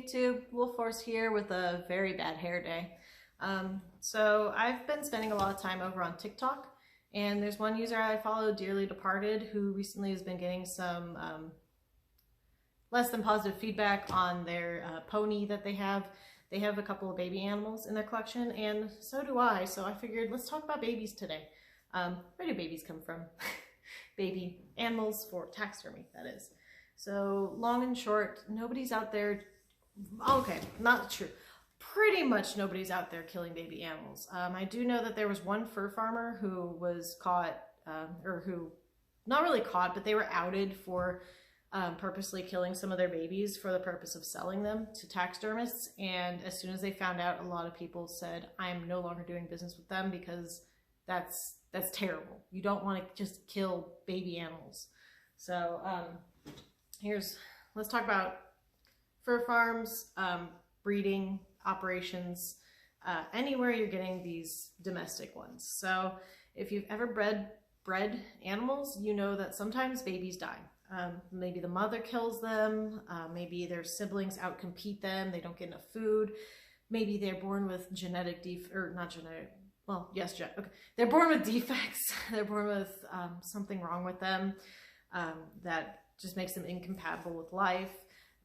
YouTube, Wolf Force here with a very bad hair day. So I've been spending a lot of time over on TikTok, and there's one user I follow, Dearly Departed, who recently has been getting some less than positive feedback on their pony that they have. They have a couple of baby animals in their collection, and so do I. So I figured, let's talk about babies today. Where do babies come from? Baby animals for taxidermy, that is. So long and short, nobody's out there, okay, not true. Pretty much nobody's out there killing baby animals. I do know that there was one fur farmer who was caught, or who, not really caught, but they were outed for purposely killing some of their babies for the purpose of selling them to taxidermists. And as soon as they found out, a lot of people said, I'm no longer doing business with them because that's terrible. You don't want to just kill baby animals. So let's talk about fur farms, breeding operations, anywhere you're getting these domestic ones. So if you've ever bred animals, you know that sometimes babies die. Maybe the mother kills them, maybe their siblings outcompete them, they don't get enough food, maybe they're born with they're born with defects, they're born with something wrong with them that just makes them incompatible with life.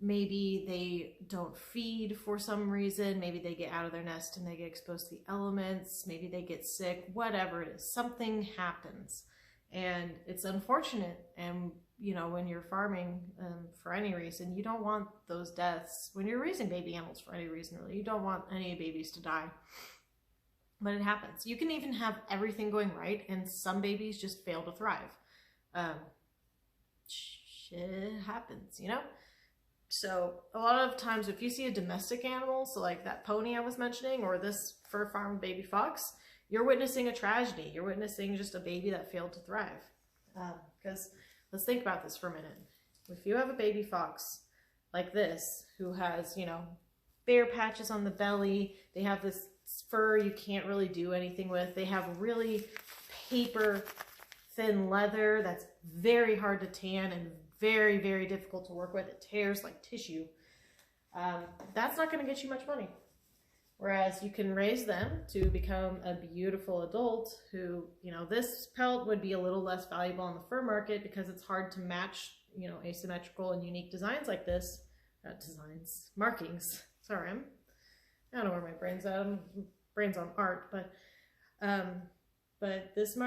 Maybe they don't feed for some reason, maybe they get out of their nest and they get exposed to the elements, maybe they get sick, whatever it is, something happens. And it's unfortunate, and you know, when you're farming for any reason, you don't want those deaths. When you're raising baby animals for any reason, really, you don't want any babies to die. But it happens. You can even have everything going right, and some babies just fail to thrive. Shit happens, you know? So a lot of times if you see a domestic animal, so like that pony I was mentioning, or this fur farm baby fox, you're witnessing a tragedy. You're witnessing just a baby that failed to thrive. Because let's think about this for a minute. If you have a baby fox like this, who has, you know, bare patches on the belly, they have this fur you can't really do anything with, they have really paper thin leather that's very hard to tan and very, very difficult to work with. It tears like tissue. That's not going to get you much money. Whereas you can raise them to become a beautiful adult who, you know, this pelt would be a little less valuable on the fur market because it's hard to match, you know, asymmetrical and unique designs like this. Markings. Sorry, I don't know where my brain's at. Brain's on art, but this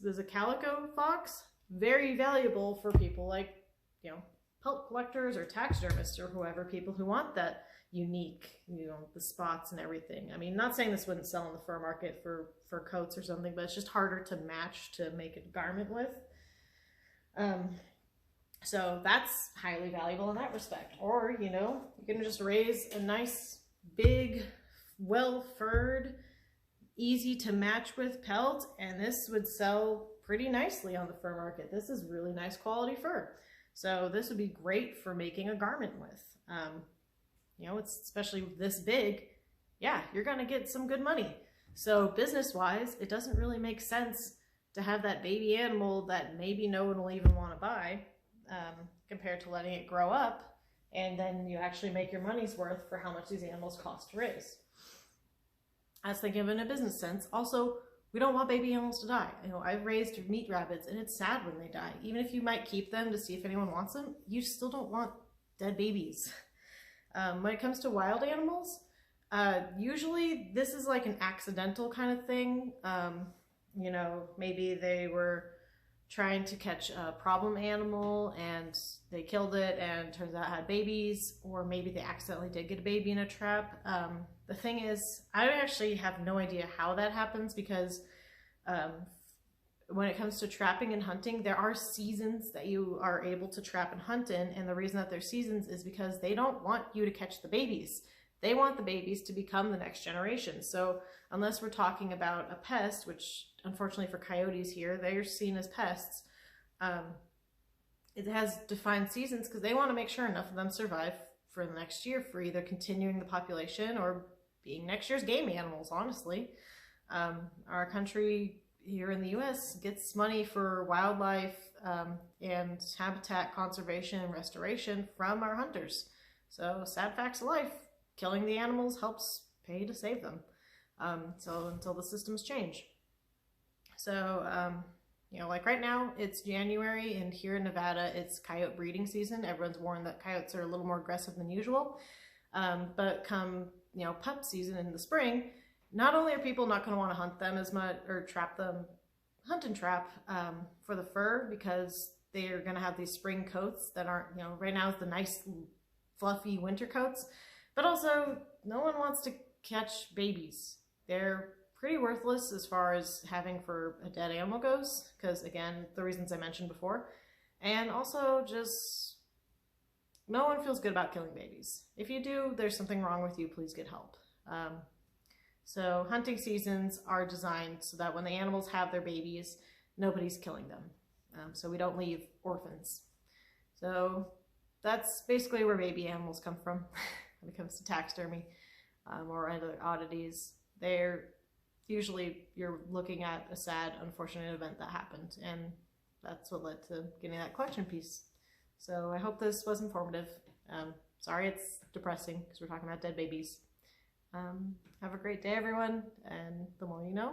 is a calico fox, very valuable for people like, you know, pelt collectors or taxidermists or whoever, people who want that unique, you know, the spots and everything. I mean, not saying this wouldn't sell in the fur market for coats or something, but it's just harder to match to make a garment with. So that's highly valuable in that respect. Or, you know, you can just raise a nice, big, well-furred, easy to match with pelt, and this would sell pretty nicely on the fur market. This is really nice quality fur. So this would be great for making a garment with. You know, it's especially this big, yeah, you're gonna get some good money. So business-wise, it doesn't really make sense to have that baby animal that maybe no one will even want to buy, compared to letting it grow up, and then you actually make your money's worth for how much these animals cost to raise. I was thinking of it in a business sense. Also, we don't want baby animals to die. You know, I've raised meat rabbits, and it's sad when they die. Even if you might keep them to see if anyone wants them, you still don't want dead babies. When it comes to wild animals, usually this is like an accidental kind of thing. You know, maybe they were trying to catch a problem animal and they killed it and turns out it had babies, or maybe they accidentally did get a baby in a trap. The thing is, I actually have no idea how that happens because when it comes to trapping and hunting, there are seasons that you are able to trap and hunt in, and the reason that there's seasons is because they don't want you to catch the babies. They want the babies to become the next generation. So unless we're talking about a pest, which unfortunately for coyotes here, they're seen as pests, it has defined seasons because they want to make sure enough of them survive for the next year for either continuing the population or being next year's game animals, honestly. Our country here in the US gets money for wildlife and habitat conservation and restoration from our hunters. So sad facts of life, killing the animals helps pay to save them. So until the systems change. So, you know, like right now it's January, and here in Nevada it's coyote breeding season. Everyone's warned that coyotes are a little more aggressive than usual. But come, you know, pup season in the spring, not only are people not going to want to hunt them as much or trap them, hunt and trap for the fur, because they're going to have these spring coats that aren't, you know, right now it's the nice fluffy winter coats, but also no one wants to catch babies. They're pretty worthless as far as having for a dead animal goes, because again, the reasons I mentioned before, and also just no one feels good about killing babies. If you do, there's something wrong with you, please get help. So hunting seasons are designed so that when the animals have their babies, nobody's killing them. So we don't leave orphans. So that's basically where baby animals come from when it comes to taxidermy or other oddities. They're usually, you're looking at a sad, unfortunate event that happened, and that's what led to getting that collection piece. So I hope this was informative. Sorry it's depressing because we're talking about dead babies. Have a great day, everyone, and the more you know.